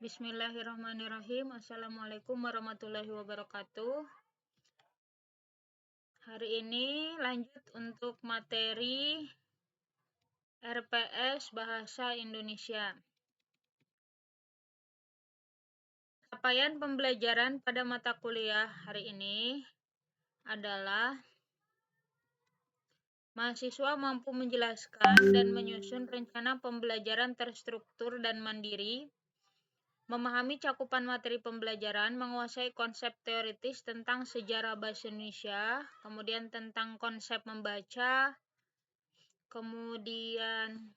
Bismillahirrahmanirrahim. Assalamualaikum warahmatullahi wabarakatuh. Hari ini lanjut untuk materi RPS Bahasa Indonesia. Capaian pembelajaran pada mata kuliah hari ini adalah mahasiswa mampu menjelaskan dan menyusun rencana pembelajaran terstruktur dan mandiri, memahami cakupan materi pembelajaran, menguasai konsep teoritis tentang sejarah bahasa Indonesia, kemudian tentang konsep membaca, kemudian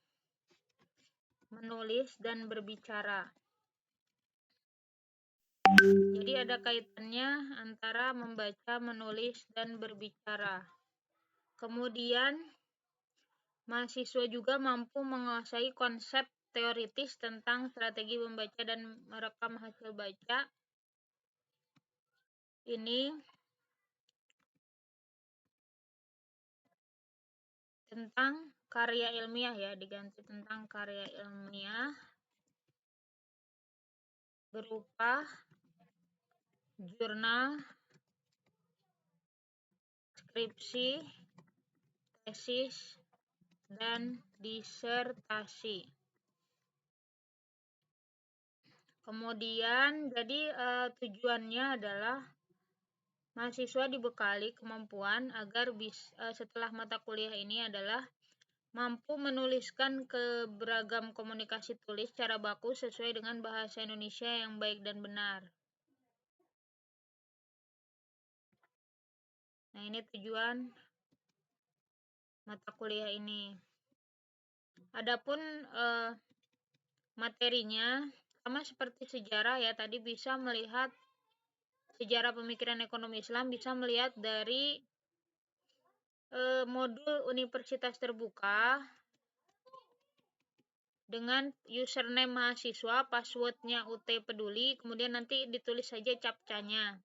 menulis dan berbicara. Jadi ada kaitannya antara membaca, menulis, dan berbicara. Kemudian mahasiswa juga mampu menguasai konsep teoritis tentang strategi membaca dan merekam hasil baca. Ini tentang karya ilmiah ya, diganti tentang karya ilmiah berupa jurnal, skripsi, tesis, dan disertasi. Kemudian jadi tujuannya adalah mahasiswa dibekali kemampuan agar setelah mata kuliah ini adalah mampu menuliskan beragam komunikasi tulis secara baku sesuai dengan bahasa Indonesia yang baik dan benar. Nah, ini tujuan mata kuliah ini. Adapun materinya sama seperti sejarah ya, tadi bisa melihat sejarah pemikiran ekonomi Islam, bisa melihat dari modul Universitas Terbuka dengan username mahasiswa, passwordnya UT Peduli, kemudian nanti ditulis saja captchanya.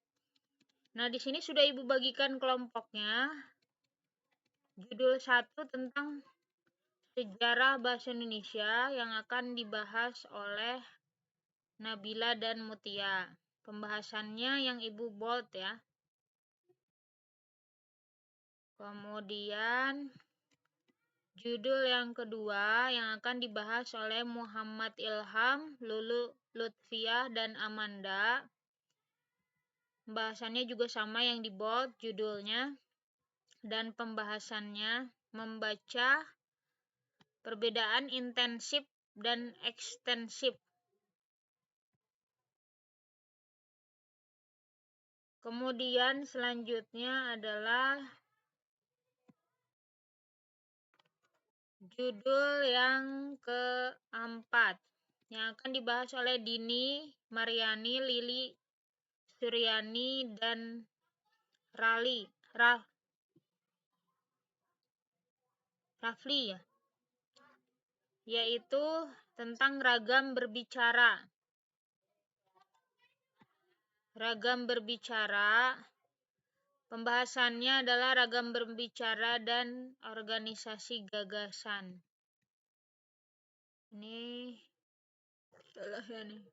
Nah, di sini sudah Ibu bagikan kelompoknya. Judul 1 tentang sejarah bahasa Indonesia yang akan dibahas oleh Nabila dan Mutia. Pembahasannya yang Ibu bold ya. Kemudian judul yang kedua yang akan dibahas oleh Muhammad Ilham, Lulu Lutfiah, dan Amanda. Pembahasannya juga sama yang di bold judulnya. Dan pembahasannya membaca perbedaan intensif dan ekstensif. Kemudian selanjutnya adalah judul yang keempat yang akan dibahas oleh Dini, Mariani, Lili, Suryani, dan Rafli ya, yaitu tentang ragam berbicara. Ragam berbicara, pembahasannya adalah ragam berbicara dan organisasi gagasan. Ini salah ya nih.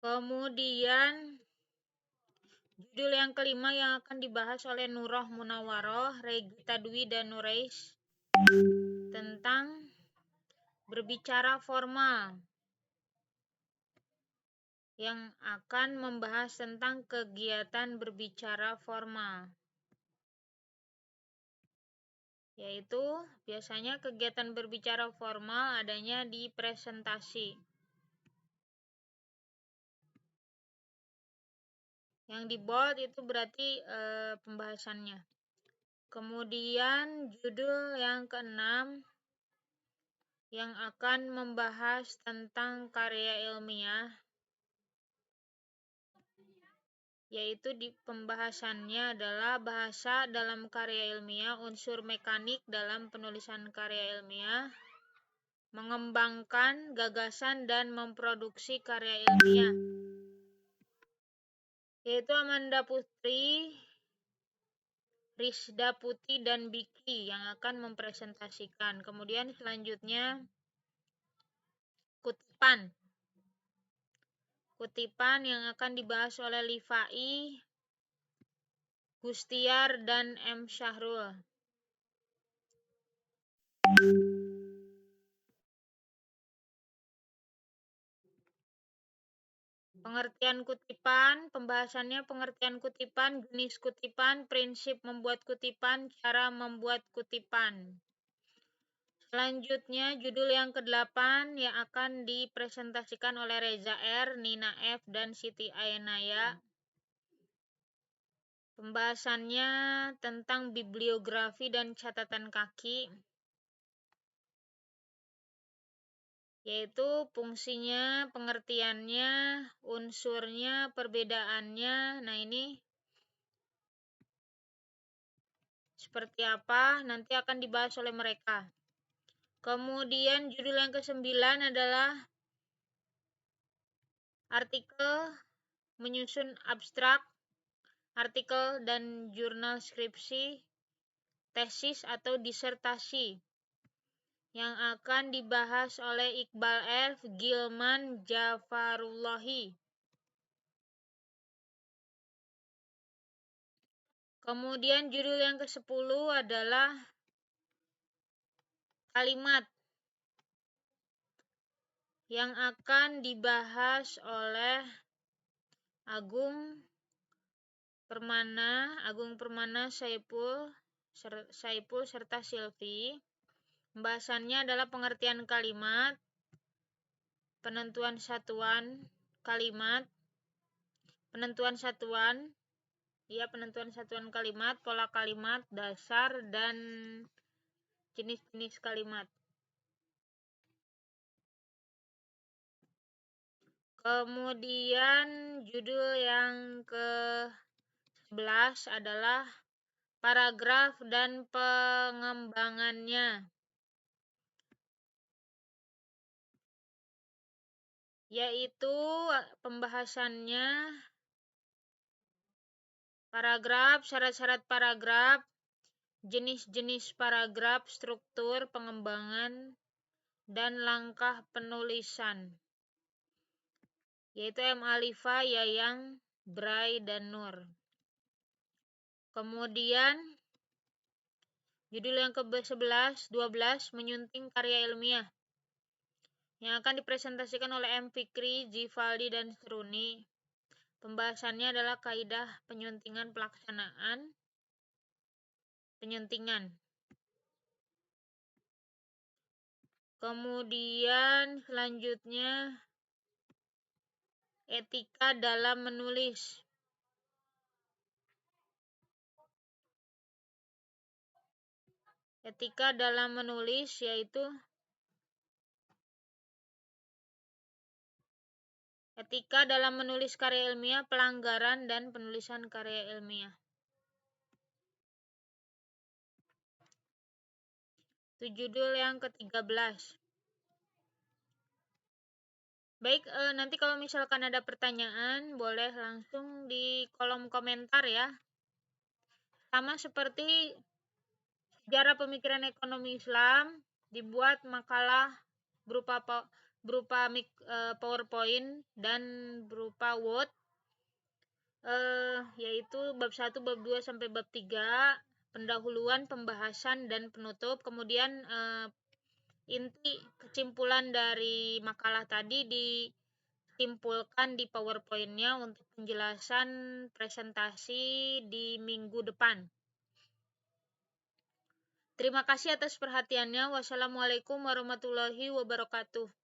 Kemudian judul yang kelima yang akan dibahas oleh Nurroh Munawaroh, Regita Dwi, dan Nurais tentang berbicara formal, yang akan membahas tentang kegiatan berbicara formal, yaitu biasanya kegiatan berbicara formal adanya di presentasi. Yang di bold itu berarti pembahasannya. Kemudian judul yang keenam yang akan membahas tentang karya ilmiah, yaitu di pembahasannya adalah bahasa dalam karya ilmiah, unsur mekanik dalam penulisan karya ilmiah. mengembangkan gagasan dan memproduksi karya ilmiah, yaitu Amanda Putri, Rizda Putri, dan Biki yang akan mempresentasikan. Kemudian selanjutnya kutipan yang akan dibahas oleh Livai, Gustiar, dan M. Syahrul. Pengertian kutipan, pembahasannya pengertian kutipan, jenis kutipan, prinsip membuat kutipan, cara membuat kutipan. Selanjutnya judul yang ke-8 yang akan dipresentasikan oleh Reza R, Nina F, dan Siti Ainaya. Pembahasannya tentang bibliografi dan catatan kaki, yaitu fungsinya, pengertiannya, unsurnya, perbedaannya. Nah, ini seperti apa nanti akan dibahas oleh mereka. Kemudian judul yang ke-9 adalah artikel, menyusun abstrak, artikel dan jurnal skripsi, tesis atau disertasi yang akan dibahas oleh Iqbal F, Gilman Jafarullahi. Kemudian judul yang ke-10 adalah kalimat yang akan dibahas oleh Agung Permana, Saipul serta Silvi. Pembahasannya adalah pengertian kalimat, penentuan satuan kalimat, penentuan satuan kalimat, pola kalimat, dasar, dan jenis-jenis kalimat. Kemudian judul yang ke-11 adalah paragraf dan pengembangannya, yaitu pembahasannya paragraf, syarat-syarat paragraf, jenis-jenis paragraf, struktur pengembangan, dan langkah penulisan, yaitu M. Alifa, Yayang, Bray, dan Nur. Kemudian judul yang ke-11, 12, menyunting karya ilmiah, yang akan dipresentasikan oleh M. Fikri, Jivaldi, dan Seruni. Pembahasannya adalah kaidah penyuntingan pelaksanaan penyuntingan. Kemudian selanjutnya etika dalam menulis. Etika dalam menulis yaitu etika dalam menulis karya ilmiah, pelanggaran, dan penulisan karya ilmiah. Itu judul yang ke-13. Baik, nanti kalau misalkan ada pertanyaan, boleh langsung di kolom komentar ya. Sama seperti sejarah pemikiran ekonomi Islam, dibuat makalah berupa PowerPoint dan berupa Word, yaitu bab 1, bab 2 sampai bab 3, pendahuluan, pembahasan, dan penutup. Kemudian inti kesimpulan dari makalah tadi disimpulkan di PowerPoint-nya untuk penjelasan presentasi di minggu depan. Terima kasih atas perhatiannya. Wassalamualaikum warahmatullahi wabarakatuh.